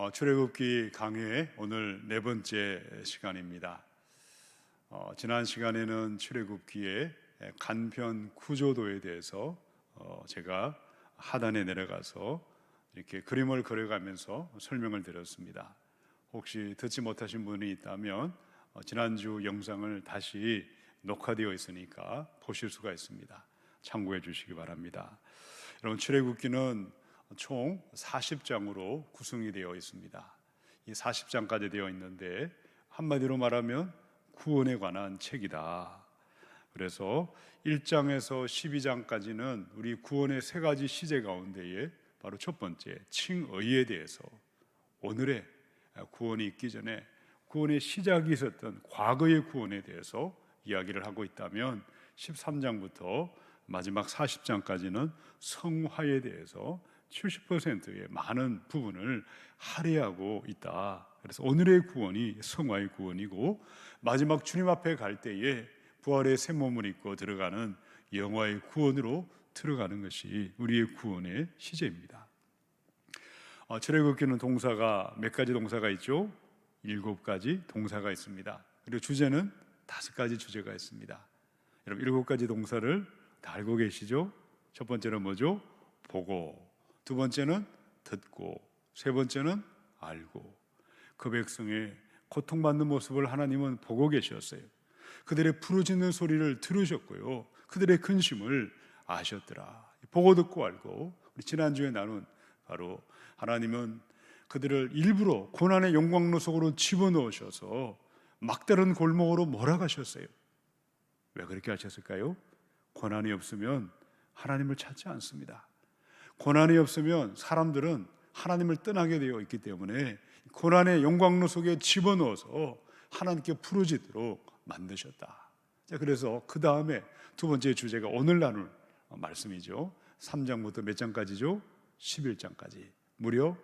출애굽기 강해 오늘 네 번째 시간입니다. 지난 시간에는 출애굽기의 간편 구조도에 대해서 제가 하단에 내려가서 이렇게 그림을 그려가면서 설명을 드렸습니다. 혹시 듣지 못하신 분이 있다면 지난주 영상을 다시 녹화되어 있으니까 보실 수가 있습니다. 참고해 주시기 바랍니다. 여러분, 출애굽기는 총 40장으로 구성이 되어 있습니다. 이 40장까지 되어 있는데 한마디로 말하면 구원에 관한 책이다. 그래서 1장에서 12장까지는 우리 구원의 세 가지 시제 가운데에 바로 첫 번째 칭의에 대해서, 오늘의 구원이 있기 전에 구원의 시작이 있었던 과거의 구원에 대해서 이야기를 하고 있다면, 13장부터 마지막 40장까지는 성화에 대해서 70%의 많은 부분을 할애하고 있다. 그래서 오늘의 구원이 성화의 구원이고, 마지막 주님 앞에 갈 때에 부활의 새 몸을 입고 들어가는 영화의 구원으로 들어가는 것이 우리의 구원의 시제입니다. 출애굽기는 동사가 몇 가지 동사가 있죠? 7가지 동사가 있습니다. 그리고 주제는 5가지 주제가 있습니다. 여러분, 7가지 동사를 다 알고 계시죠? 첫 번째는 뭐죠? 보고, 두 번째는 듣고, 세 번째는 알고. 그 백성의 고통받는 모습을 하나님은 보고 계셨어요. 그들의 부르짖는 소리를 들으셨고요, 그들의 근심을 아셨더라. 보고 듣고 알고. 우리 지난주에 나눈 바로 하나님은 그들을 일부러 고난의 영광로 속으로 집어넣으셔서 막다른 골목으로 몰아가셨어요. 왜 그렇게 하셨을까요? 고난이 없으면 하나님을 찾지 않습니다. 고난이 없으면 사람들은 하나님을 떠나게 되어 있기 때문에 고난의 영광로 속에 집어넣어서 하나님께 부르짖도록 만드셨다. 자, 그래서 그 다음에 두 번째 주제가 오늘 나눌 말씀이죠. 3장부터 몇 장까지죠? 11장까지 무려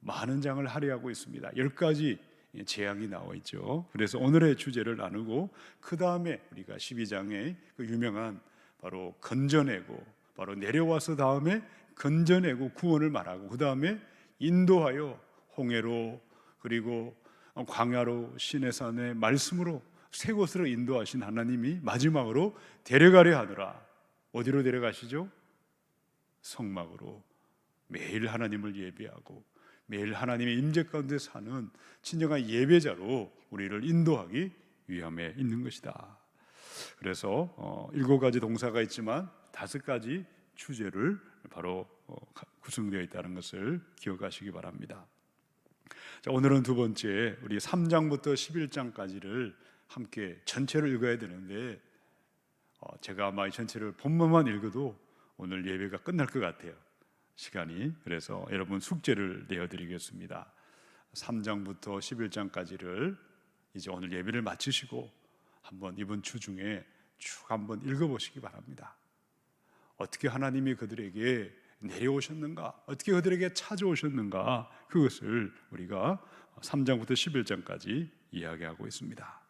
많은 장을 할애하고 있습니다. 10가지 재앙이 나와 있죠. 그래서 오늘의 주제를 나누고, 그 다음에 우리가 12장의 그 유명한 바로 건져내고, 바로 내려와서 다음에 건져내고 구원을 말하고, 그 다음에 인도하여 홍해로, 그리고 광야로, 시내산의 말씀으로 새 곳으로 인도하신 하나님이 마지막으로 데려가려 하느라 어디로 데려가시죠? 성막으로. 매일 하나님을 예배하고 매일 하나님의 임재 가운데 사는 진정한 예배자로 우리를 인도하기 위함에 있는 것이다. 그래서 7가지 동사가 있지만 5가지 주제를 바로 구성되어 있다는 것을 기억하시기 바랍니다. 자, 오늘은 두 번째, 우리 3장부터 11장까지를 함께 전체를 읽어야 되는데, 제가 아마 이 전체를 본문만 읽어도 오늘 예배가 끝날 것 같아요, 시간이. 그래서 여러분 숙제를 내어드리겠습니다. 3장부터 11장까지를 이제 오늘 예배를 마치시고 한번 이번 주 중에 쭉 한번 읽어보시기 바랍니다. 어떻게 하나님이 그들에게 내려오셨는가, 어떻게 그들에게 찾아오셨는가, 그것을 우리가 3장부터 11장까지 이야기하고 있습니다.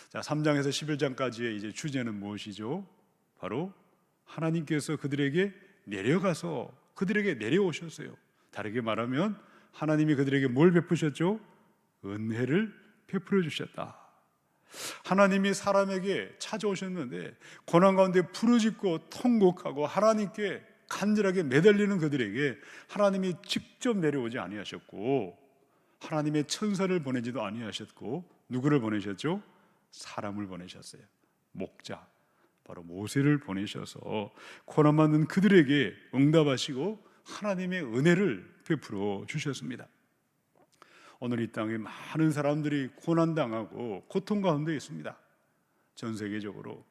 자, 3장에서 11장까지의 이제 주제는 무엇이죠? 바로 하나님께서 그들에게 내려가서 그들에게 내려오셨어요. 다르게 말하면 하나님이 그들에게 뭘 베푸셨죠? 은혜를 베풀어 주셨다. 하나님이 사람에게 찾아오셨는데 고난 가운데 부르짖고 통곡하고 하나님께 간절하게 매달리는 그들에게 하나님이 직접 내려오지 아니하셨고, 하나님의 천사를 보내지도 아니하셨고, 누구를 보내셨죠? 사람을 보내셨어요. 목자, 바로 모세를 보내셔서 고난받는 그들에게 응답하시고 하나님의 은혜를 베풀어 주셨습니다. 오늘 이 땅에 많은 사람들이 고난당하고 고통 가운데 있습니다. 전 세계적으로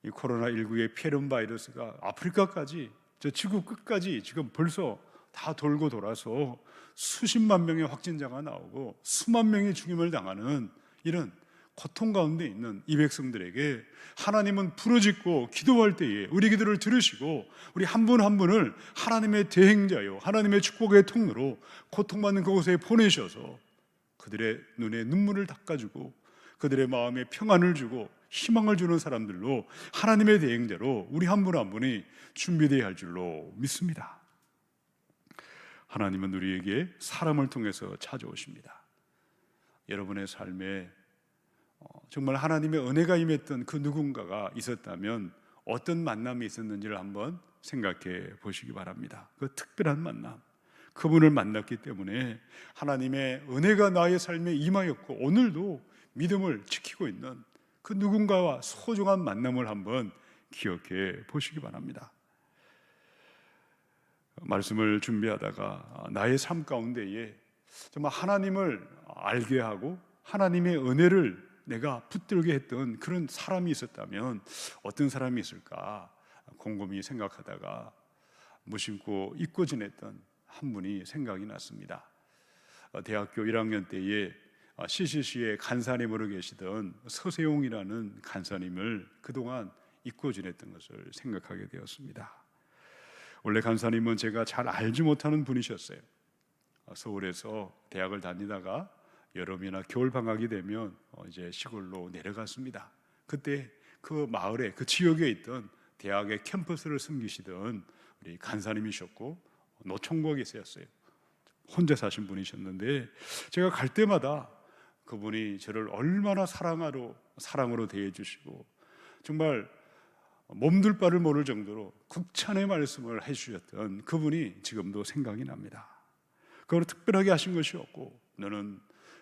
이 코로나19의 폐렴 바이러스가 아프리카까지, 저 지구 끝까지 지금 벌써 다 돌고 돌아서 수십만 명의 확진자가 나오고 수만 명의 죽임을 당하는 이런 고통 가운데 있는 이 백성들에게 하나님은 부르짖고 기도할 때에 우리 기도를 들으시고 우리 한 분 한 분을 하나님의 대행자요, 하나님의 축복의 통로로 고통받는 그곳에 보내셔서 그들의 눈에 눈물을 닦아주고 그들의 마음에 평안을 주고 희망을 주는 사람들로, 하나님의 대행자로 우리 한 분 한 분이 준비되어야 할 줄로 믿습니다. 하나님은 우리에게 사람을 통해서 찾아오십니다. 여러분의 삶에 정말 하나님의 은혜가 임했던 그 누군가가 있었다면 어떤 만남이 있었는지를 한번 생각해 보시기 바랍니다. 그 특별한 만남, 그분을 만났기 때문에 하나님의 은혜가 나의 삶에 임하였고 오늘도 믿음을 지키고 있는 그 누군가와 소중한 만남을 한번 기억해 보시기 바랍니다. 말씀을 준비하다가 나의 삶 가운데에 정말 하나님을 알게 하고 하나님의 은혜를 내가 붙들게 했던 그런 사람이 있었다면 어떤 사람이 있을까 곰곰이 생각하다가 무심코 잊고 지냈던 한 분이 생각이 났습니다. 대학교 1학년 때에 CCC의 간사님으로 계시던 서세용이라는 간사님을 그동안 잊고 지냈던 것을 생각하게 되었습니다. 원래 간사님은 제가 잘 알지 못하는 분이셨어요. 서울에서 대학을 다니다가 여름이나 겨울 방학이 되면 이제 시골로 내려갔습니다. 그때 그 마을에 그 지역에 있던 대학의 캠퍼스를 섬기시던 우리 간사님이셨고 노총각에 계셨어요. 혼자 사신 분이셨는데 제가 갈 때마다 그분이 저를 얼마나 사랑으로 대해주시고 정말 몸둘 바를 모를 정도로 극찬의 말씀을 해주셨던 그분이 지금도 생각이 납니다. 그걸 특별하게 하신 것이 없고 너는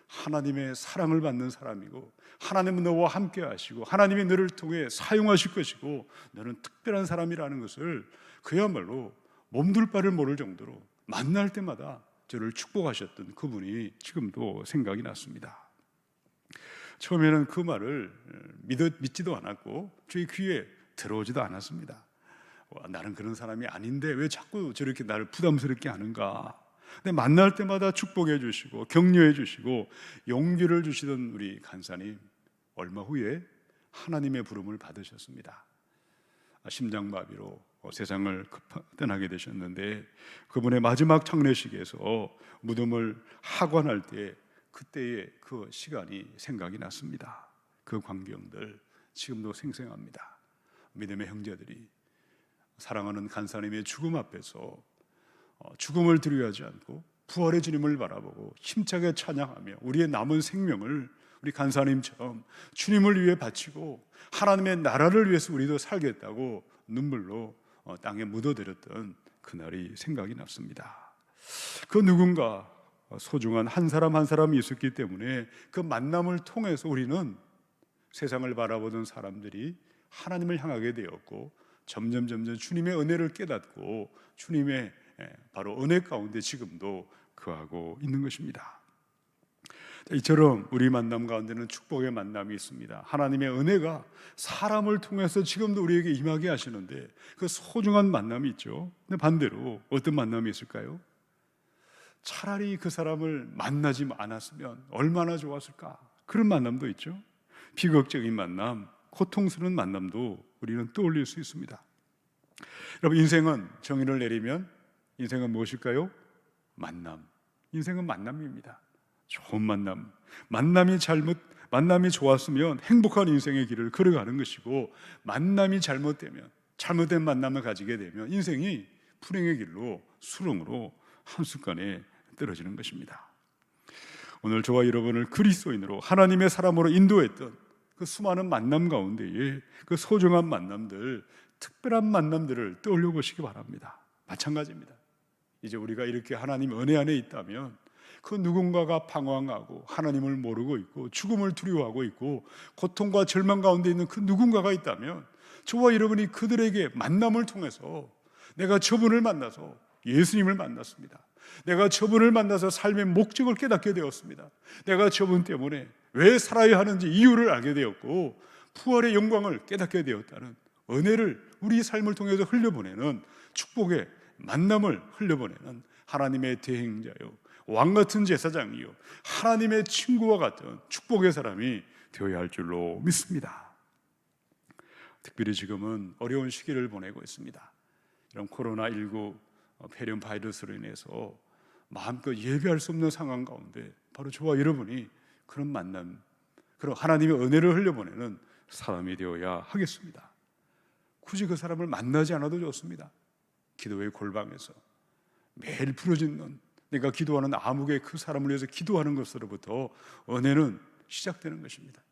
하나님의 사랑을 받는 사람이고 하나님은 너와 함께 하시고 하나님이 너를 통해 사용하실 것이고 너는 특별한 사람이라는 것을 그야말로 몸둘 바를 모를 정도로 만날 때마다 저를 축복하셨던 그분이 지금도 생각이 났습니다. 처음에는 그 말을 믿지도 않았고 저희 귀에 들어오지도 않았습니다. 나는 그런 사람이 아닌데 왜 자꾸 저렇게 나를 부담스럽게 하는가. 근데 만날 때마다 축복해 주시고 격려해 주시고 용기를 주시던 우리 간사님, 얼마 후에 하나님의 부름을 받으셨습니다. 심장마비로 세상을 떠나게 되셨는데 그분의 마지막 장례식에서 무덤을 하관할 때 그때의 그 시간이 생각이 났습니다. 그 광경들 지금도 생생합니다. 믿음의 형제들이 사랑하는 간사님의 죽음 앞에서 죽음을 두려워하지 않고 부활의 주님을 바라보고 힘차게 찬양하며 우리의 남은 생명을 우리 간사님처럼 주님을 위해 바치고 하나님의 나라를 위해서 우리도 살겠다고 눈물로 땅에 묻어드렸던 그날이 생각이 났습니다. 그 누군가 소중한 한 사람 한 사람이 있었기 때문에 그 만남을 통해서 우리는 세상을 바라보던 사람들이 하나님을 향하게 되었고 점점 주님의 은혜를 깨닫고 주님의 바로 은혜 가운데 지금도 거하고 있는 것입니다. 이처럼 우리 만남 가운데는 축복의 만남이 있습니다. 하나님의 은혜가 사람을 통해서 지금도 우리에게 임하게 하시는데 그 소중한 만남이 있죠. 근데 반대로 어떤 만남이 있을까요? 차라리 그 사람을 만나지 않았으면 얼마나 좋았을까? 그런 만남도 있죠. 비극적인 만남, 고통스러운 만남도 우리는 떠올릴 수 있습니다. 여러분, 인생은 정의를 내리면 인생은 무엇일까요? 만남. 인생은 만남입니다. 좋은 만남. 만남이 좋았으면 행복한 인생의 길을 걸어가는 것이고, 만남이 잘못되면, 잘못된 만남을 가지게 되면 인생이 불행의 길로 수렁으로 한순간에 떨어지는 것입니다. 오늘 저와 여러분을 그리스도인으로 하나님의 사람으로 인도했던 그 수많은 만남 가운데에 그 소중한 만남들, 특별한 만남들을 떠올려 보시기 바랍니다. 마찬가지입니다. 이제 우리가 이렇게 하나님 은혜 안에 있다면 그 누군가가 방황하고 하나님을 모르고 있고 죽음을 두려워하고 있고 고통과 절망 가운데 있는 그 누군가가 있다면 저와 여러분이 그들에게 만남을 통해서 내가 저분을 만나서 예수님을 만났습니다. 내가 저분을 만나서 삶의 목적을 깨닫게 되었습니다. 내가 저분 때문에 왜 살아야 하는지 이유를 알게 되었고 부활의 영광을 깨닫게 되었다는 은혜를 우리 삶을 통해서 흘려보내는 축복의 만남을 흘려보내는 하나님의 대행자요 왕같은 제사장이요 하나님의 친구와 같은 축복의 사람이 되어야 할 줄로 믿습니다. 특별히 지금은 어려운 시기를 보내고 있습니다. 이런 코로나19 폐렴 바이러스로 인해서 마음껏 예배할 수 없는 상황 가운데 바로 저와 여러분이 그런 만남, 그런 하나님의 은혜를 흘려보내는 사람이 되어야 하겠습니다. 굳이 그 사람을 만나지 않아도 좋습니다. 기도의 골방에서 매일 부르짖는, 내가 기도하는 암흑의 그 사람을 위해서 기도하는 것으로부터 은혜는 시작되는 것입니다.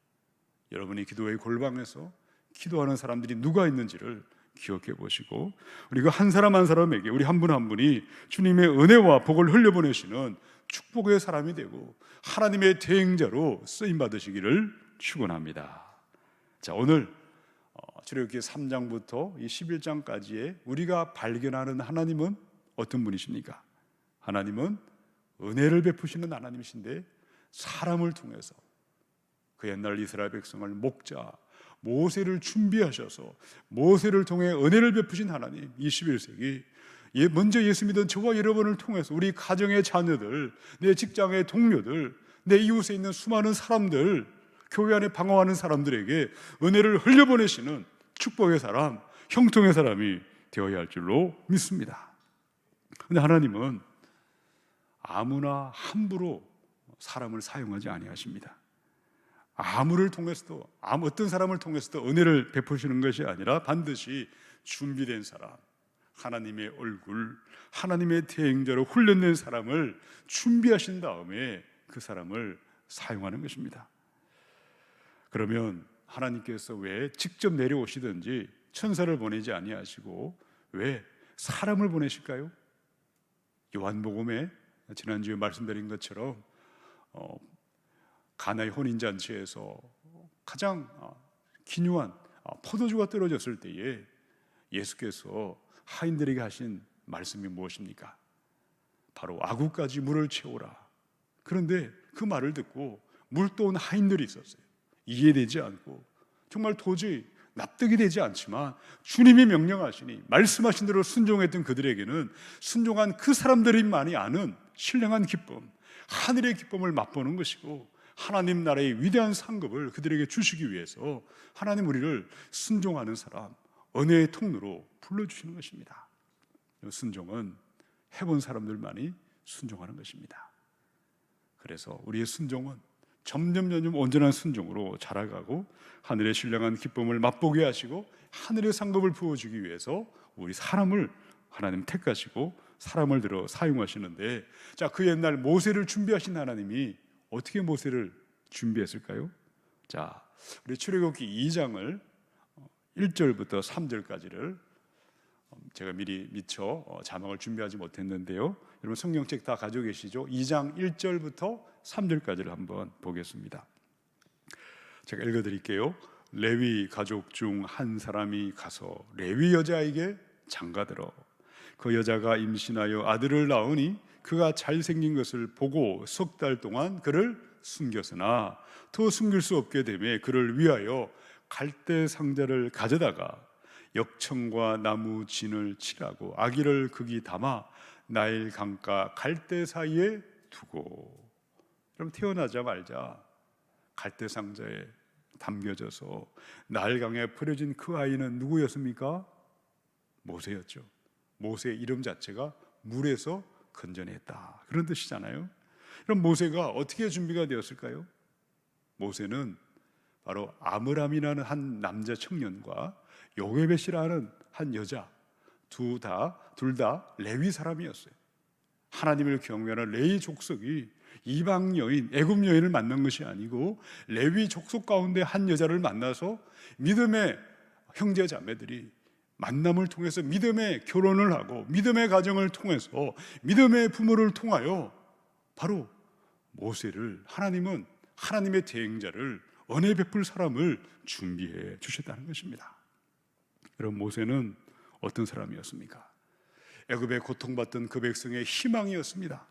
여러분이 기도의 골방에서 기도하는 사람들이 누가 있는지를 기억해 보시고, 우리가 한 사람 한 사람에게, 우리 한 분 한 분이 주님의 은혜와 복을 흘려보내시는 축복의 사람이 되고 하나님의 대행자로 쓰임 받으시기를 축원합니다. 자, 오늘 출애굽기 3장부터 이 11장까지의 우리가 발견하는 하나님은 어떤 분이십니까? 하나님은 은혜를 베푸시는 하나님이신데, 사람을 통해서 그 옛날 이스라엘 백성을 목자 모세를 준비하셔서 모세를 통해 은혜를 베푸신 하나님, 21세기 먼저 예수 믿은 저와 여러분을 통해서 우리 가정의 자녀들, 내 직장의 동료들, 내 이웃에 있는 수많은 사람들, 교회 안에 방황하는 사람들에게 은혜를 흘려보내시는 축복의 사람, 형통의 사람이 되어야 할 줄로 믿습니다. 그런데 하나님은 아무나 함부로 사람을 사용하지 아니하십니다. 아무를 통해서도, 어떤 사람을 통해서도 은혜를 베푸시는 것이 아니라 반드시 준비된 사람, 하나님의 얼굴, 하나님의 대행자로 훈련된 사람을 준비하신 다음에 그 사람을 사용하는 것입니다. 그러면 하나님께서 왜 직접 내려오시든지 천사를 보내지 아니하시고 왜 사람을 보내실까요? 요한복음에 지난주에 말씀드린 것처럼 가나의 혼인잔치에서 가장 기묘한 포도주가 떨어졌을 때에 예수께서 하인들에게 하신 말씀이 무엇입니까? 바로 아구까지 물을 채우라. 그런데 그 말을 듣고 물떠온 하인들이 있었어요. 이해되지 않고 정말 도저히 납득이 되지 않지만 주님이 명령하시니 말씀하신 대로 순종했던 그들에게는 순종한 그 사람들만이 아는 신령한 기쁨, 하늘의 기쁨을 맛보는 것이고, 하나님 나라의 위대한 상급을 그들에게 주시기 위해서 하나님 우리를 순종하는 사람, 은혜의 통로로 불러주시는 것입니다. 순종은 해본 사람들만이 순종하는 것입니다. 그래서 우리의 순종은 점점 온전한 순종으로 자라가고 하늘의 신령한 기쁨을 맛보게 하시고 하늘의 상급을 부어주기 위해서 우리 사람을 하나님 택하시고 사람을 들어 사용하시는데, 자, 그 옛날 모세를 준비하신 하나님이 어떻게 모세를 준비했을까요? 자, 우리 출애굽기 2장을 1절부터 3절까지를 제가 미리 미처 자막을 준비하지 못했는데요, 여러분 성경책 다 가지고 계시죠? 2장 1절부터 3절까지를 한번 보겠습니다. 제가 읽어드릴게요. 레위 가족 중 한 사람이 가서 레위 여자에게 장가들어 그 여자가 임신하여 아들을 낳으니 그가 잘생긴 것을 보고 석 달 동안 그를 숨겼으나 더 숨길 수 없게 되매 그를 위하여 갈대 상자를 가져다가 역청과 나무 진을 칠하고 아기를 거기 담아 나일 강가 갈대 사이에 두고, 그럼 태어나자마자 갈대 상자에 담겨져서 나일 강에 버려진 그 아이는 누구였습니까? 모세였죠. 모세의 이름 자체가 물에서 건져냈다, 그런 뜻이잖아요. 그럼 모세가 어떻게 준비가 되었을까요? 모세는 바로 아므람이라는 한 남자 청년과 요게벳이라는 한 여자, 둘 다 레위 사람이었어요. 하나님을 경외하는 레위 족속이 이방 여인, 애굽 여인을 만난 것이 아니고 레위 족속 가운데 한 여자를 만나서 믿음의 형제 자매들이 만남을 통해서 믿음의 결혼을 하고 믿음의 가정을 통해서 믿음의 부모를 통하여 바로 모세를, 하나님은 하나님의 대행자를, 은혜 베풀 사람을 준비해 주셨다는 것입니다. 여러분, 모세는 어떤 사람이었습니까? 애굽에 고통받던 그 백성의 희망이었습니다.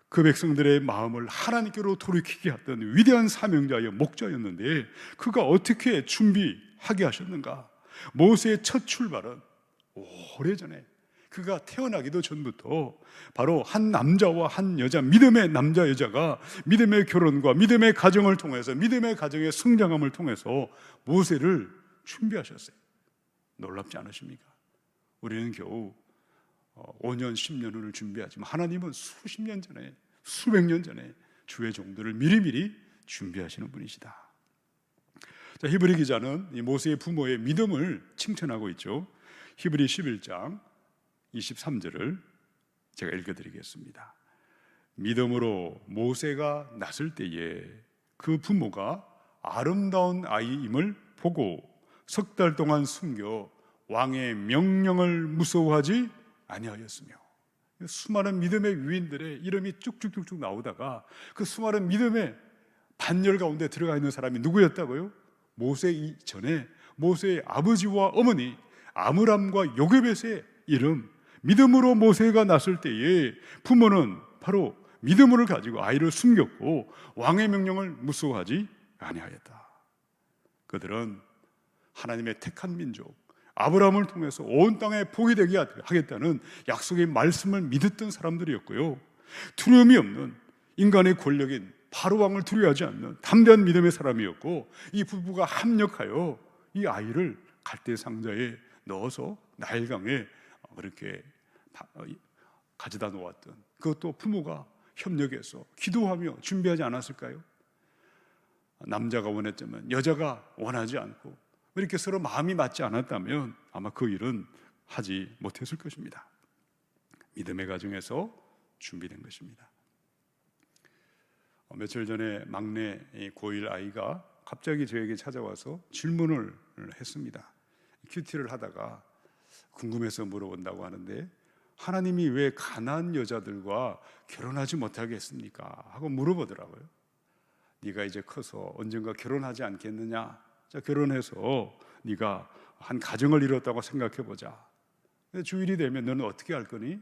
그 백성들의 마음을 하나님께로 돌이키게 했던 위대한 사명자여 목자였는데, 그가 어떻게 준비하게 하셨는가? 모세의 첫 출발은 오래전에, 그가 태어나기도 전부터 바로 한 남자와 한 여자, 믿음의 남자 여자가 믿음의 결혼과 믿음의 가정을 통해서, 믿음의 가정의 성장함을 통해서 모세를 준비하셨어요. 놀랍지 않으십니까? 우리는 겨우 5년, 10년 후를 준비하지만 하나님은 수십 년 전에, 수백 년 전에 주의 종들을 미리미리 준비하시는 분이시다. 자, 히브리 기자는 이 모세의 부모의 믿음을 칭찬하고 있죠. 히브리 11장 23절을 제가 읽어드리겠습니다. 믿음으로 모세가 낳았을 때에 그 부모가 아름다운 아이임을 보고 석 달 동안 숨겨 왕의 명령을 무서워하지 아니하였으며. 수많은 믿음의 위인들의 이름이 쭉쭉쭉쭉 나오다가 그 수많은 믿음의 반열 가운데 들어가 있는 사람이 누구였다고요? 모세 이전에 모세의 아버지와 어머니 아므람과 요게벳의 이름, 믿음으로 모세가 낳았을 때에 부모는 바로 믿음을 가지고 아이를 숨겼고 왕의 명령을 무서워하지 아니하였다. 그들은 하나님의 택한 민족 아브라함을 통해서 온 땅에 복이 되게 하겠다는 약속의 말씀을 믿었던 사람들이었고요, 두려움이 없는 인간의 권력인 바로왕을 두려워하지 않는 담대한 믿음의 사람이었고, 이 부부가 합력하여 이 아이를 갈대 상자에 넣어서 나일강에 그렇게 가져다 놓았던, 그것도 부모가 협력해서 기도하며 준비하지 않았을까요? 남자가 원했지만 여자가 원하지 않고 이렇게 서로 마음이 맞지 않았다면 아마 그 일은 하지 못했을 것입니다. 믿음의 가정에서 준비된 것입니다. 며칠 전에 막내 고1 아이가 갑자기 저에게 찾아와서 질문을 했습니다. 큐티를 하다가 궁금해서 물어본다고 하는데, 하나님이 왜 가난한 여자들과 결혼하지 못하게 했습니까? 하고 물어보더라고요. 네가 이제 커서 언젠가 결혼하지 않겠느냐? 자, 결혼해서 네가 한 가정을 이뤘다고 생각해보자. 주일이 되면 너는 어떻게 할 거니?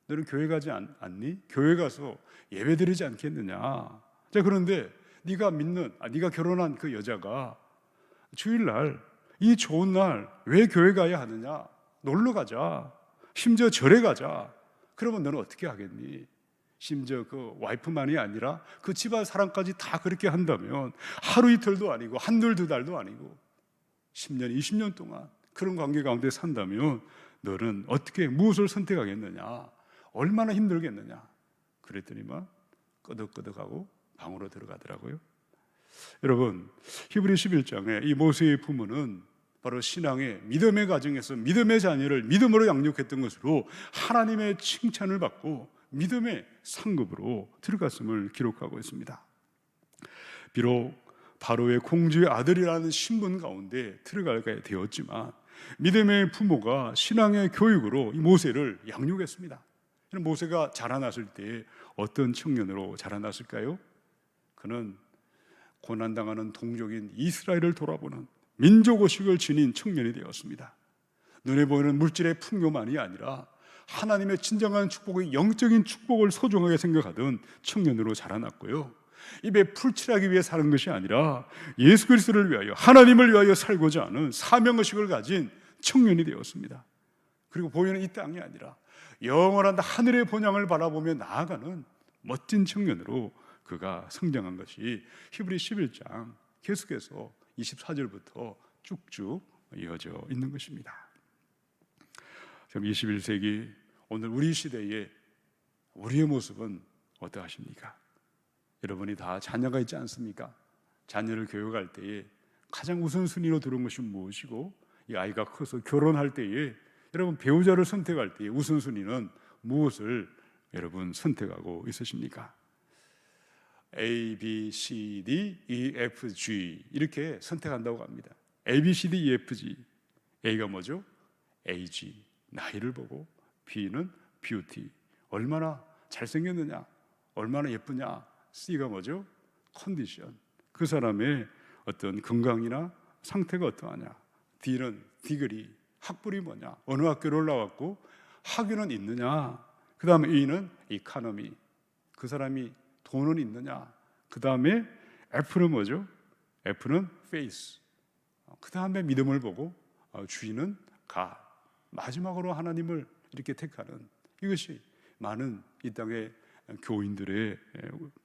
너는 교회 가지 않니? 교회 가서 예배 드리지 않겠느냐? 자, 그런데 네가 결혼한 그 여자가 주일날, 이 좋은 날 왜 교회 가야 하느냐? 놀러 가자. 심지어 절에 가자. 그러면 너는 어떻게 하겠니? 심지어 그 와이프만이 아니라 그 집안 사람까지 다 그렇게 한다면 하루 이틀도 아니고 한들 두 달도 아니고 10년, 20년 동안 그런 관계 가운데 산다면 너는 어떻게 무엇을 선택하겠느냐? 얼마나 힘들겠느냐? 그랬더니만 끄덕끄덕하고 방으로 들어가더라고요. 여러분, 히브리 11장에 이 모세의 부모는 바로 신앙의 믿음의 가정에서 믿음의 자녀를 믿음으로 양육했던 것으로 하나님의 칭찬을 받고 믿음의 상급으로 들어갔음을 기록하고 있습니다. 비록 바로의 공주의 아들이라는 신분 가운데 들어가게 되었지만 믿음의 부모가 신앙의 교육으로 이 모세를 양육했습니다. 모세가 자라났을 때 어떤 청년으로 자라났을까요? 그는 고난당하는 동족인 이스라엘을 돌아보는 민족의식을 지닌 청년이 되었습니다. 눈에 보이는 물질의 풍요만이 아니라 하나님의 진정한 축복의 영적인 축복을 소중하게 생각하던 청년으로 자라났고요, 입에 풀칠하기 위해 사는 것이 아니라 예수 그리스도를 위하여, 하나님을 위하여 살고자 하는 사명의식을 가진 청년이 되었습니다. 그리고 보이는 이 땅이 아니라 영원한 하늘의 본향을 바라보며 나아가는 멋진 청년으로 그가 성장한 것이 히브리 11장 계속해서 24절부터 쭉쭉 이어져 있는 것입니다. 지금 21세기 오늘 우리 시대에 우리의 모습은 어떠하십니까? 여러분이 다 자녀가 있지 않습니까? 자녀를 교육할 때에 가장 우선순위로 들어온 것이 무엇이고, 이 아이가 커서 결혼할 때에 여러분 배우자를 선택할 때에 우선순위는 무엇을 여러분 선택하고 있으십니까? A, B, C, D, E, F, G 이렇게 선택한다고 합니다. A, B, C, D, E, F, G. A가 뭐죠? age, 나이를 보고, B는 beauty, 얼마나 잘생겼느냐, 얼마나 예쁘냐, C가 뭐죠? condition, 그 사람의 어떤 건강이나 상태가 어떠하냐, D는 degree, 학벌이 뭐냐, 어느 학교를 나왔고 학위는 있느냐, 그 다음에 E는 economy, 그 사람이 돈은 있느냐, 그 다음에 F는 뭐죠? F는 faith, 그 다음에 믿음을 보고 G는 God, 마지막으로 하나님을 이렇게 택하는, 이것이 많은 이 땅의 교인들의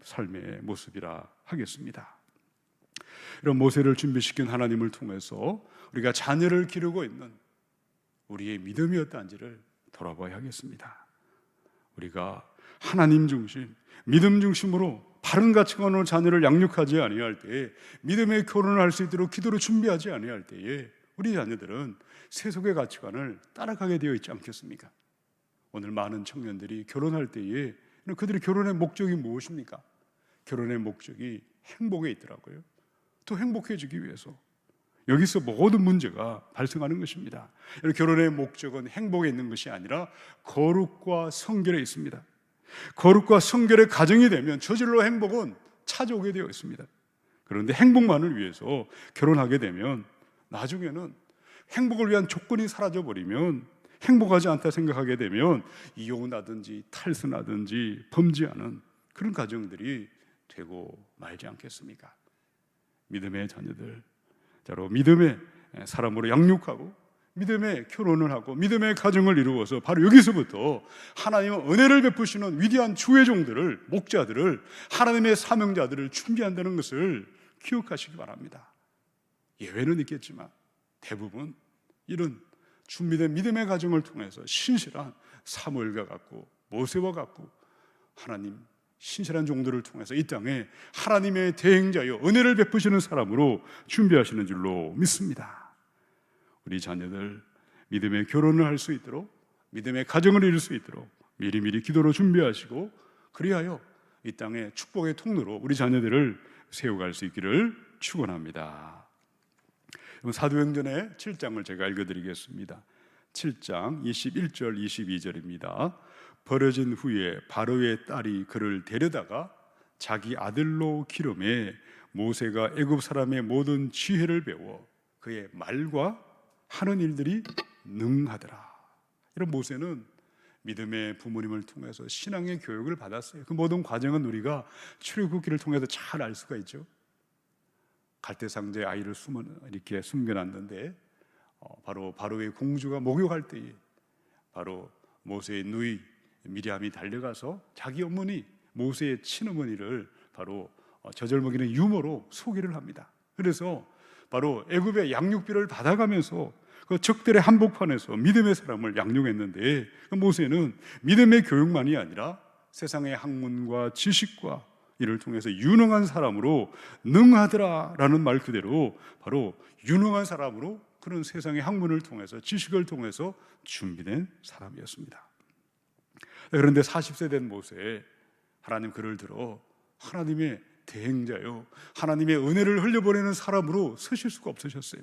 삶의 모습이라 하겠습니다. 이런 모세를 준비시킨 하나님을 통해서 우리가 자녀를 기르고 있는 우리의 믿음이 어떠한지를 돌아봐야 하겠습니다. 우리가 하나님 중심, 믿음 중심으로 바른 가치관으로 자녀를 양육하지 아니할 때에, 믿음의 결혼을 할 수 있도록 기도로 준비하지 아니할 때에 우리 자녀들은 세속의 가치관을 따라가게 되어 있지 않겠습니까? 오늘 많은 청년들이 결혼할 때에 그들의 결혼의 목적이 무엇입니까? 결혼의 목적이 행복에 있더라고요. 또 행복해지기 위해서 여기서 모든 문제가 발생하는 것입니다. 결혼의 목적은 행복에 있는 것이 아니라 거룩과 성결에 있습니다. 거룩과 성결의 가정이 되면 저절로 행복은 찾아오게 되어 있습니다. 그런데 행복만을 위해서 결혼하게 되면 나중에는 행복을 위한 조건이 사라져버리면, 행복하지 않다 생각하게 되면 이혼하든지 탈선하든지 범죄하는 그런 가정들이 되고 말지 않겠습니까? 믿음의 자녀들, 바로 믿음의 사람으로 양육하고 믿음의 결혼을 하고 믿음의 가정을 이루어서 바로 여기서부터 하나님은 은혜를 베푸시는 위대한 주의 종들을, 목자들을, 하나님의 사명자들을 준비한다는 것을 기억하시기 바랍니다. 예외는 있겠지만 대부분 이런 준비된 믿음의 가정을 통해서 신실한 사무엘과 같고 모세와 같고 하나님 신실한 종들을 통해서 이 땅에 하나님의 대행자여 은혜를 베푸시는 사람으로 준비하시는 줄로 믿습니다. 우리 자녀들 믿음의 결혼을 할 수 있도록, 믿음의 가정을 이룰 수 있도록 미리미리 기도로 준비하시고, 그리하여 이 땅에 축복의 통로로 우리 자녀들을 세워갈 수 있기를 축원합니다. 사도행전의 7장을 제가 읽어드리겠습니다. 7장 21절 22절입니다. 버려진 후에 바로의 딸이 그를 데려다가 자기 아들로 기름에 모세가 애굽 사람의 모든 지혜를 배워 그의 말과 하는 일들이 능하더라. 이런 모세는 믿음의 부모님을 통해서 신앙의 교육을 받았어요. 그 모든 과정은 우리가 출애굽기를 통해서 잘 알 수가 있죠. 갈대상자에 아이를 이렇게 숨겨놨는데 바로 바로의 공주가 목욕할 때에 바로 모세의 누이 미리암이 달려가서 자기 어머니 모세의 친어머니를 바로 젖을 먹이는 유모로 소개를 합니다. 그래서 바로 애굽의 양육비를 받아가면서 그 적들의 한복판에서 믿음의 사람을 양육했는데, 모세는 믿음의 교육만이 아니라 세상의 학문과 지식과 이를 통해서 유능한 사람으로 능하더라라는 말 그대로 바로 유능한 사람으로 그런 세상의 학문을 통해서 지식을 통해서 준비된 사람이었습니다. 그런데 40세 된 모세, 하나님 그를 들어 하나님의 대행자요 하나님의 은혜를 흘려보내는 사람으로 서실 수가 없으셨어요.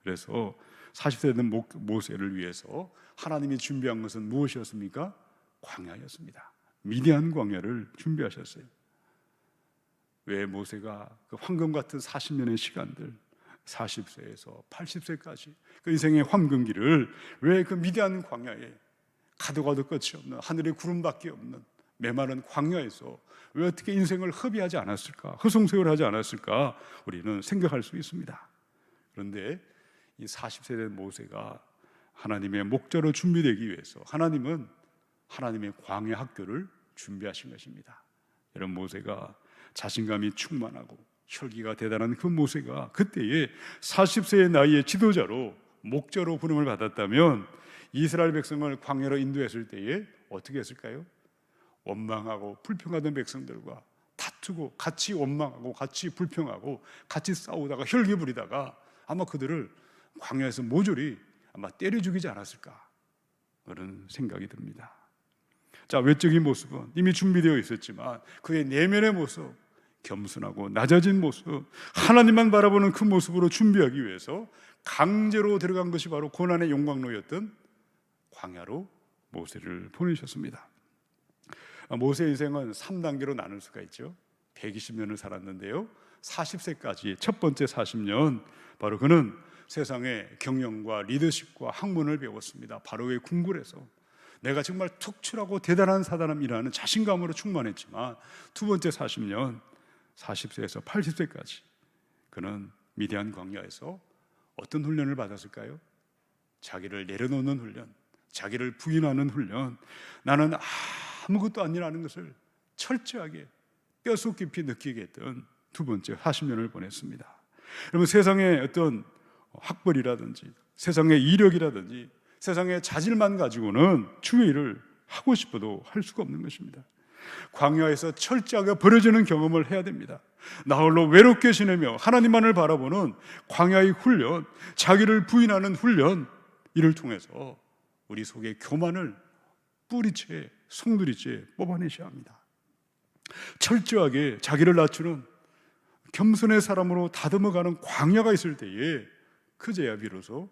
그래서 40세 된 모세를 위해서 하나님이 준비한 것은 무엇이었습니까? 광야였습니다. 미디안 광야를 준비하셨어요. 왜 모세가 그 황금 같은 40년의 시간들, 40세에서 80세까지 그 인생의 황금기를 왜 그 미디안 광야에 가도 가도 끝이 없는 하늘에 구름밖에 없는 메마른 광야에서 왜 어떻게 인생을 허비하지 않았을까, 허송세월하지 않았을까, 우리는 생각할 수 있습니다. 그런데 이 40세 된 모세가 하나님의 목자로 준비되기 위해서 하나님은 하나님의 광야 학교를 준비하신 것입니다. 이런 모세가 자신감이 충만하고 혈기가 대단한 그 모세가 그때에 40세의 나이에 지도자로 목자로 부름을 받았다면 이스라엘 백성을 광야로 인도했을 때에 어떻게 했을까요? 원망하고 불평하던 백성들과 다투고 같이 원망하고 같이 불평하고 같이 싸우다가 혈기 부리다가 아마 그들을 광야에서 모조리 아마 때려 죽이지 않았을까, 그런 생각이 듭니다. 자, 외적인 모습은 이미 준비되어 있었지만 그의 내면의 모습, 겸손하고 낮아진 모습, 하나님만 바라보는 그 모습으로 준비하기 위해서 강제로 들어간 것이 바로 고난의 용광로였던 광야로 모세를 보내셨습니다. 모세의 인생은 3단계로 나눌 수가 있죠. 120년을 살았는데요, 40세까지 첫 번째 40년 바로 그는 세상의 경영과 리더십과 학문을 배웠습니다. 바로의 궁궐에서 내가 정말 특출하고 대단한 사람이라는 자신감으로 충만했지만 두 번째 40년 40세에서 80세까지 그는 미디안 광야에서 어떤 훈련을 받았을까요? 자기를 내려놓는 훈련, 자기를 부인하는 훈련, 나는 아무것도 아니라는 것을 철저하게 뼛속 깊이 느끼게 했던 두 번째 40년을 보냈습니다. 여러분, 세상의 어떤 학벌이라든지 세상의 이력이라든지 세상의 자질만 가지고는 주의 일을 하고 싶어도 할 수가 없는 것입니다. 광야에서 철저하게 버려지는 경험을 해야 됩니다. 나홀로 외롭게 지내며 하나님만을 바라보는 광야의 훈련, 자기를 부인하는 훈련, 이를 통해서 우리 속에 교만을 뿌리채, 송두리째 뽑아내셔야 합니다. 철저하게 자기를 낮추는 겸손의 사람으로 다듬어가는 광야가 있을 때에 그제야 비로소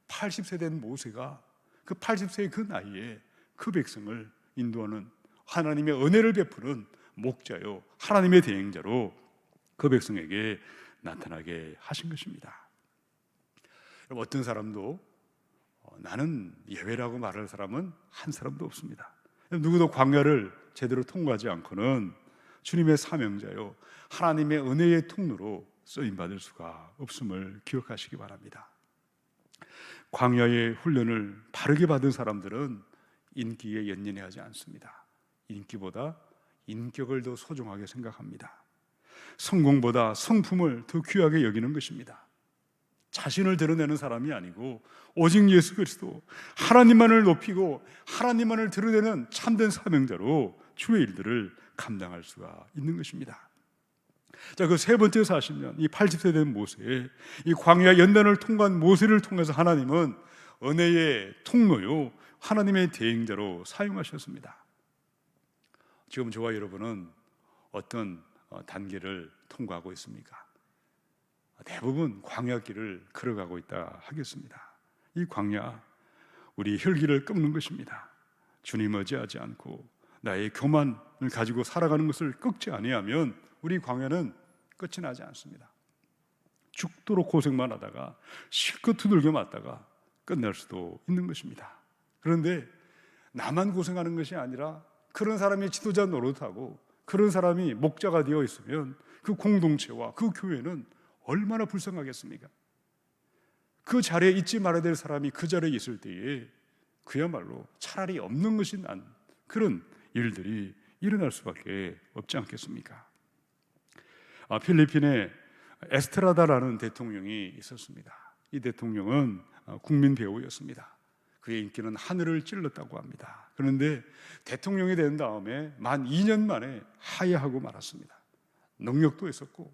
80세 된 모세가 그 80세의 그 나이에 그 백성을 인도하는 하나님의 은혜를 베푸는 목자요 하나님의 대행자로 그 백성에게 나타나게 하신 것입니다. 어떤 사람도 나는 예외라고 말할 사람은 한 사람도 없습니다. 누구도 광야를 제대로 통과하지 않고는 주님의 사명자요 하나님의 은혜의 통로로 쓰임받을 수가 없음을 기억하시기 바랍니다. 광야의 훈련을 바르게 받은 사람들은 인기에 연연해하지 않습니다. 인기보다 인격을 더 소중하게 생각합니다. 성공보다 성품을 더 귀하게 여기는 것입니다. 자신을 드러내는 사람이 아니고 오직 예수 그리스도 하나님만을 높이고 하나님만을 드러내는 참된 사명자로 주의 일들을 감당할 수가 있는 것입니다. 자, 그 세 번째 40년, 이 80세 된 모세, 이 광야 연단을 통과한 모세를 통해서 하나님은 은혜의 통로요 하나님의 대행자로 사용하셨습니다. 지금 저와 여러분은 어떤 단계를 통과하고 있습니까? 대부분 광야길을 걸어가고 있다 하겠습니다. 이 광야, 우리 혈기를 꺾는 것입니다. 주님 의지하지 않고 나의 교만을 가지고 살아가는 것을 꺾지 아니하면 우리 광야는 끝이 나지 않습니다. 죽도록 고생만 하다가 실컷 두들겨 맞다가 끝날 수도 있는 것입니다. 그런데 나만 고생하는 것이 아니라 그런 사람이 지도자 노릇하고 그런 사람이 목자가 되어 있으면 그 공동체와 그 교회는 얼마나 불쌍하겠습니까? 그 자리에 있지 말아야 될 사람이 그 자리에 있을 때에 그야말로 차라리 없는 것이 난 그런 일들이 일어날 수밖에 없지 않겠습니까? 필리핀에 에스트라다라는 대통령이 있었습니다. 이 대통령은 국민 배우였습니다. 그의 인기는 하늘을 찔렀다고 합니다. 그런데 대통령이 된 다음에 만 2년 만에 하야하고 말았습니다. 능력도 있었고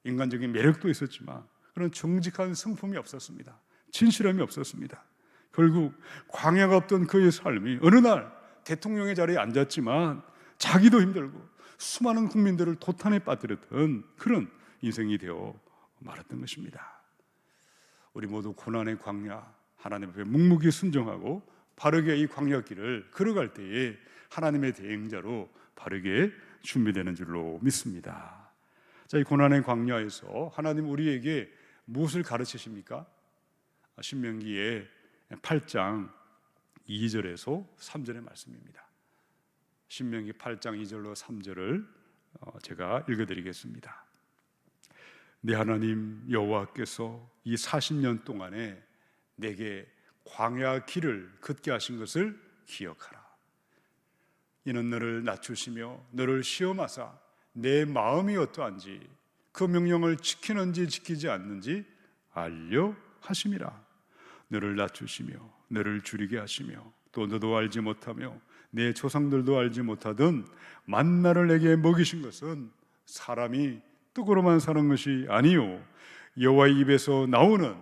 인간적인 매력도 있었지만 그런 정직한 성품이 없었습니다. 진실함이 없었습니다. 결국 광야가 없던 그의 삶이 어느 날 대통령의 자리에 앉았지만 자기도 힘들고 수많은 국민들을 도탄에 빠뜨렸던 그런 인생이 되어 말았던 것입니다. 우리 모두 고난의 광야, 하나님 앞에 묵묵히 순종하고 바르게 이 광야길을 걸어갈 때에 하나님의 대행자로 바르게 준비되는 줄로 믿습니다. 자, 이 고난의 광야에서 하나님 우리에게 무엇을 가르치십니까? 신명기의 8장 2절에서 3절의 말씀입니다. 신명기 8장 2절로 3절을 제가 읽어드리겠습니다. 내 하나님 여호와께서 이 40년 동안에 내게 광야 길을 걷게 하신 것을 기억하라. 이는 너를 낮추시며 너를 시험하사 내 마음이 어떠한지 그 명령을 지키는지 지키지 않는지 알려 하심이라. 너를 낮추시며 너를 줄이게 하시며 또 너도 알지 못하며 내 조상들도 알지 못하던 만나를 내게 먹이신 것은 사람이 떡으로만 사는 것이 아니요 여호와의 입에서 나오는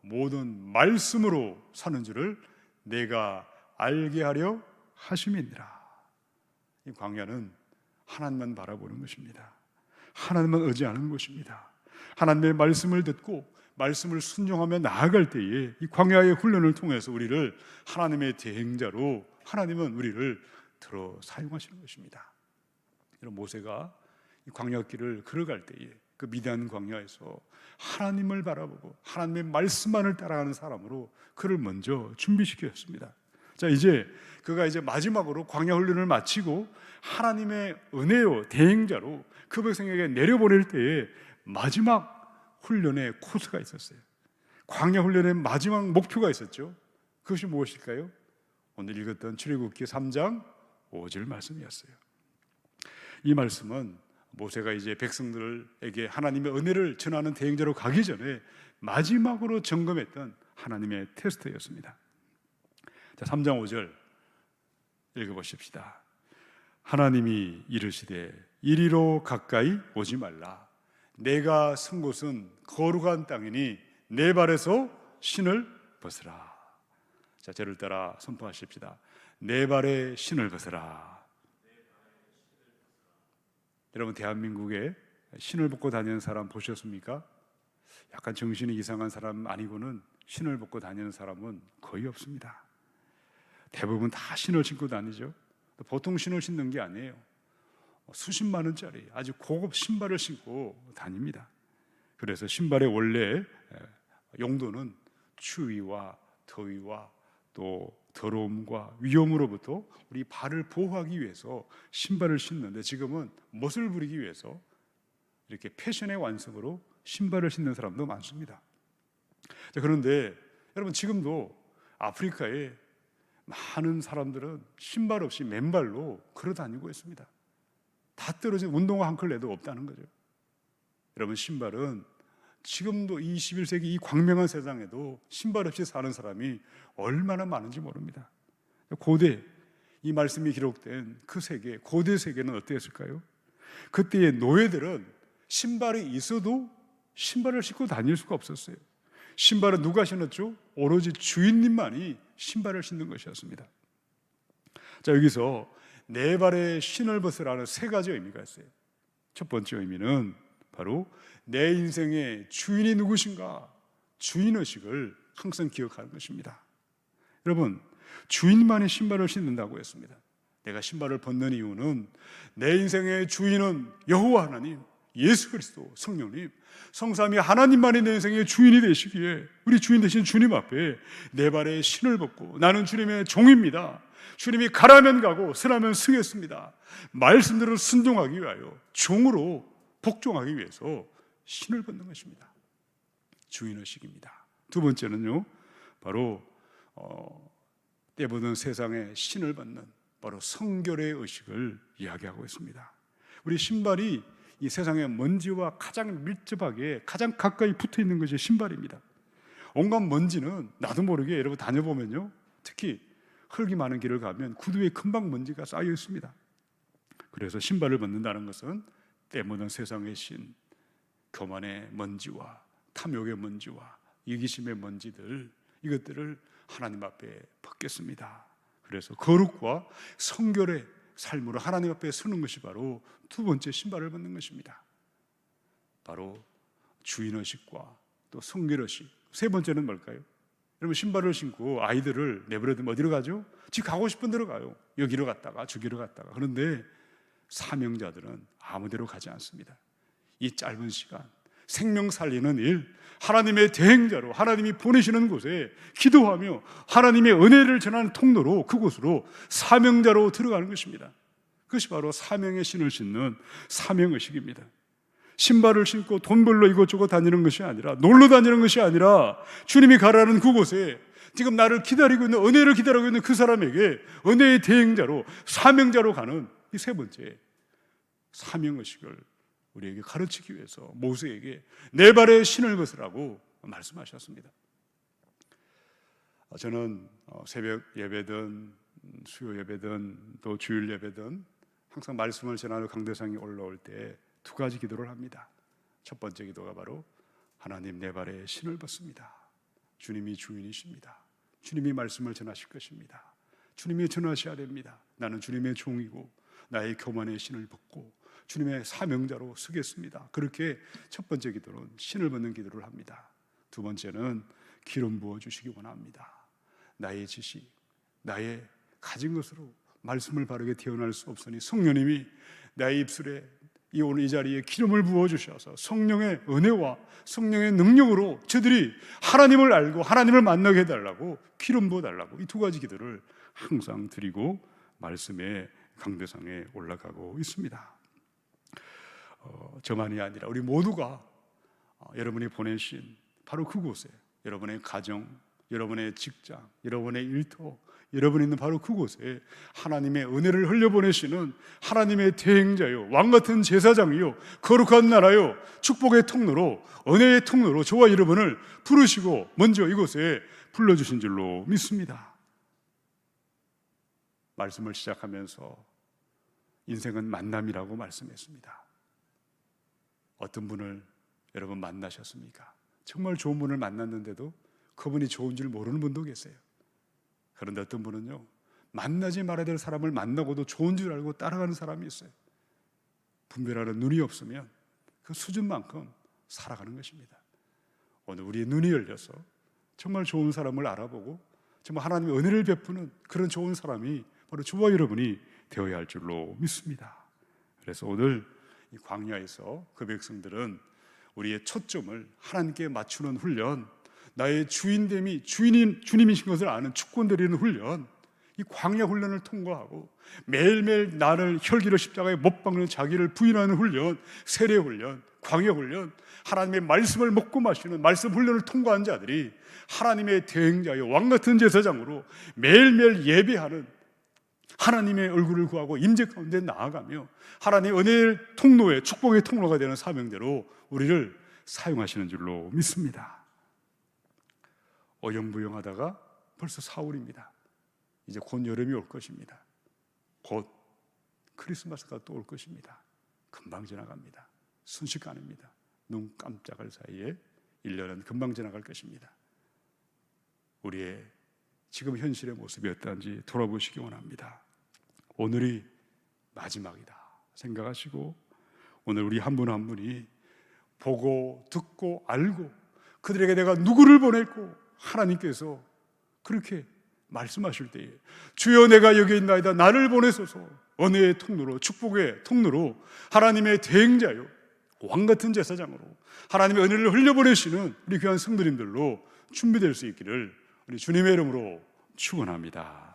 모든 말씀으로 사는 줄을 내가 알게 하려 하심이니라. 이 광야는 하나님만 바라보는 것입니다. 하나님만 의지하는 것입니다. 하나님의 말씀을 듣고 말씀을 순종하며 나아갈 때에 이 광야의 훈련을 통해서 우리를 하나님의 대행자로 하나님은 우리를 들어 사용하시는 것입니다. 이런 모세가 이 광야길을 걸어갈 때에 그 미디안 광야에서 하나님을 바라보고 하나님의 말씀만을 따라가는 사람으로 그를 먼저 준비시켰습니다. 자, 이제 그가 마지막으로 광야 훈련을 마치고 하나님의 은혜요 대행자로 그 백성에게 내려보낼 때에 마지막 훈련의 코스가 있었어요. 광야 훈련의 마지막 목표가 있었죠. 그것이 무엇일까요? 오늘 읽었던 출애굽기 3장 5절 말씀이었어요. 이 말씀은 모세가 이제 백성들에게 하나님의 은혜를 전하는 대행자로 가기 전에 마지막으로 점검했던 하나님의 테스트였습니다. 자, 3장 5절 읽어보십시다. 하나님이 이르시되 이리로 가까이 오지 말라. 내가 선 곳은 거룩한 땅이니 내 발에서 신을 벗으라. 자, 저를 따라 선포하십시다. 내 발에 신을 벗으라. 여러분, 대한민국에 신을 벗고 다니는 사람 보셨습니까? 약간 정신이 이상한 사람 아니고는 신을 벗고 다니는 사람은 거의 없습니다. 대부분 다 신을 신고 다니죠. 보통 신을 신는 게 아니에요. 수십만 원짜리 아주 고급 신발을 신고 다닙니다. 그래서 신발의 원래 용도는 추위와 더위와 또 더러움과 위험으로부터 우리 발을 보호하기 위해서 신발을 신는데, 지금은 멋을 부리기 위해서 이렇게 패션의 완성으로 신발을 신는 사람도 많습니다. 자, 그런데 여러분, 지금도 아프리카에 많은 사람들은 신발 없이 맨발로 걸어 다니고 있습니다. 다 떨어진 운동화 한 컬레도 없다는 거죠. 여러분, 신발은 지금도 21세기 이 광명한 세상에도 신발 없이 사는 사람이 얼마나 많은지 모릅니다. 고대, 이 말씀이 기록된 그 세계, 고대 세계는 어땠을까요? 그때의 노예들은 신발이 있어도 신발을 신고 다닐 수가 없었어요. 신발은 누가 신었죠? 오로지 주인님만이 신발을 신는 것이었습니다. 자, 여기서 내 발에 신을 벗으라는 세 가지 의미가 있어요. 첫 번째 의미는 바로 내 인생의 주인이 누구신가, 주인의식을 항상 기억하는 것입니다. 여러분, 주인만이 신발을 신는다고 했습니다. 내가 신발을 벗는 이유는 내 인생의 주인은 여호와 하나님, 예수 그리스도, 성령님, 성삼위 하나님만이 내 인생의 주인이 되시기에 우리 주인 되신 주님 앞에 내 발에 신을 벗고 나는 주님의 종입니다. 주님이 가라면 가고 서라면 서겠습니다. 말씀대로 순종하기 위하여 종으로 복종하기 위해서 신을 벗는 것입니다. 주인의식입니다. 두 번째는요, 바로 때보는 세상에 신을 벗는 바로 성결의 의식을 이야기하고 있습니다. 우리 신발이 이 세상의 먼지와 가장 밀접하게 가장 가까이 붙어 있는 것이 신발입니다. 온갖 먼지는 나도 모르게 여러분 다녀보면요, 특히 흙이 많은 길을 가면 구두에 금방 먼지가 쌓여 있습니다. 그래서 신발을 벗는다는 것은 때묻은 세상의 신, 교만의 먼지와 탐욕의 먼지와 이기심의 먼지들, 이것들을 하나님 앞에 벗겠습니다. 그래서 거룩과 성결의 삶으로 하나님 앞에 서는 것이 바로 두 번째 신발을 벗는 것입니다. 바로 주인의식과 또 성결의식. 세 번째는 뭘까요? 여러분, 신발을 신고 아이들을 내버려두면 어디로 가죠? 집 가고 싶은 데로 가요. 여기로 갔다가 저기로 갔다가. 그런데 사명자들은 아무 데로 가지 않습니다. 이 짧은 시간 생명 살리는 일, 하나님의 대행자로 하나님이 보내시는 곳에 기도하며 하나님의 은혜를 전하는 통로로 그곳으로 사명자로 들어가는 것입니다. 그것이 바로 사명의 신을 신는 사명의식입니다. 신발을 신고 돈 벌러 이곳저곳 다니는 것이 아니라, 놀러 다니는 것이 아니라, 주님이 가라는 그곳에 지금 나를 기다리고 있는, 은혜를 기다리고 있는 그 사람에게 은혜의 대행자로 사명자로 가는 이 세 번째 사명의식을 우리에게 가르치기 위해서 모세에게 내 발에 신을 벗으라고 말씀하셨습니다. 저는 새벽 예배든 수요 예배든 또 주일 예배든 항상 말씀을 전하는 강대상이 올라올 때 두 가지 기도를 합니다. 첫 번째 기도가 바로 하나님, 내 발에 신을 벗습니다. 주님이 주인이십니다. 주님이 말씀을 전하실 것입니다. 주님이 전하셔야 됩니다. 나는 주님의 종이고 나의 교만의 신을 벗고 주님의 사명자로 서겠습니다. 그렇게 첫 번째 기도는 신을 벗는 기도를 합니다. 두 번째는 기름 부어주시기 원합니다. 나의 지식, 나의 가진 것으로 말씀을 바르게 태어날 수 없으니 성령님이 나의 입술에 오늘 이 자리에 기름을 부어주셔서 성령의 은혜와 성령의 능력으로 저들이 하나님을 알고 하나님을 만나게 해달라고 기름 부어달라고, 이 두 가지 기도를 항상 드리고 말씀의 강대상에 올라가고 있습니다. 저만이 아니라 우리 모두가 여러분이 보내신 바로 그곳에, 여러분의 가정, 여러분의 직장, 여러분의 일터, 여러분이 있는 바로 그곳에 하나님의 은혜를 흘려보내시는 하나님의 대행자요, 왕같은 제사장이요, 거룩한 나라요, 축복의 통로로, 은혜의 통로로 저와 여러분을 부르시고 먼저 이곳에 불러주신 줄로 믿습니다. 말씀을 시작하면서 인생은 만남이라고 말씀했습니다. 어떤 분을 여러분 만나셨습니까? 정말 좋은 분을 만났는데도 그분이 좋은 줄 모르는 분도 계세요. 그런데 어떤 분은요, 만나지 말아야 될 사람을 만나고도 좋은 줄 알고 따라가는 사람이 있어요. 분별하는 눈이 없으면 그 수준만큼 살아가는 것입니다. 오늘 우리의 눈이 열려서 정말 좋은 사람을 알아보고 정말 하나님의 은혜를 베푸는 그런 좋은 사람이 바로 저와 여러분이 되어야 할 줄로 믿습니다. 그래서 오늘 이 광야에서 그 백성들은 우리의 초점을 하나님께 맞추는 훈련, 나의 주인됨이 주님이신 것을 아는 주권 드리는 훈련, 이 광야 훈련을 통과하고 매일매일 나를 혈기로 십자가에 못 박는 자기를 부인하는 훈련, 세례 훈련, 광야 훈련, 하나님의 말씀을 먹고 마시는 말씀 훈련을 통과한 자들이 하나님의 대행자여 왕같은 제사장으로 매일매일 예배하는, 하나님의 얼굴을 구하고 임재 가운데 나아가며 하나님의 은혜의 통로에 축복의 통로가 되는 사명대로 우리를 사용하시는 줄로 믿습니다. 어영부영하다가 벌써 4월입니다. 이제 곧 여름이 올 것입니다. 곧 크리스마스가 또 올 것입니다. 금방 지나갑니다. 순식간입니다. 눈 깜짝할 사이에 1년은 금방 지나갈 것입니다. 우리의 지금 현실의 모습이 어떠한지 돌아보시기 원합니다. 오늘이 마지막이다 생각하시고 오늘 우리 한 분 한 분이 보고 듣고 알고 그들에게 내가 누구를 보냈고 하나님께서 그렇게 말씀하실 때에 주여 내가 여기 있나이다 나를 보내소서, 은혜의 통로로 축복의 통로로 하나님의 대행자요 왕같은 제사장으로 하나님의 은혜를 흘려보내시는 우리 귀한 성도님들로 준비될 수 있기를 우리 주님의 이름으로 축원합니다.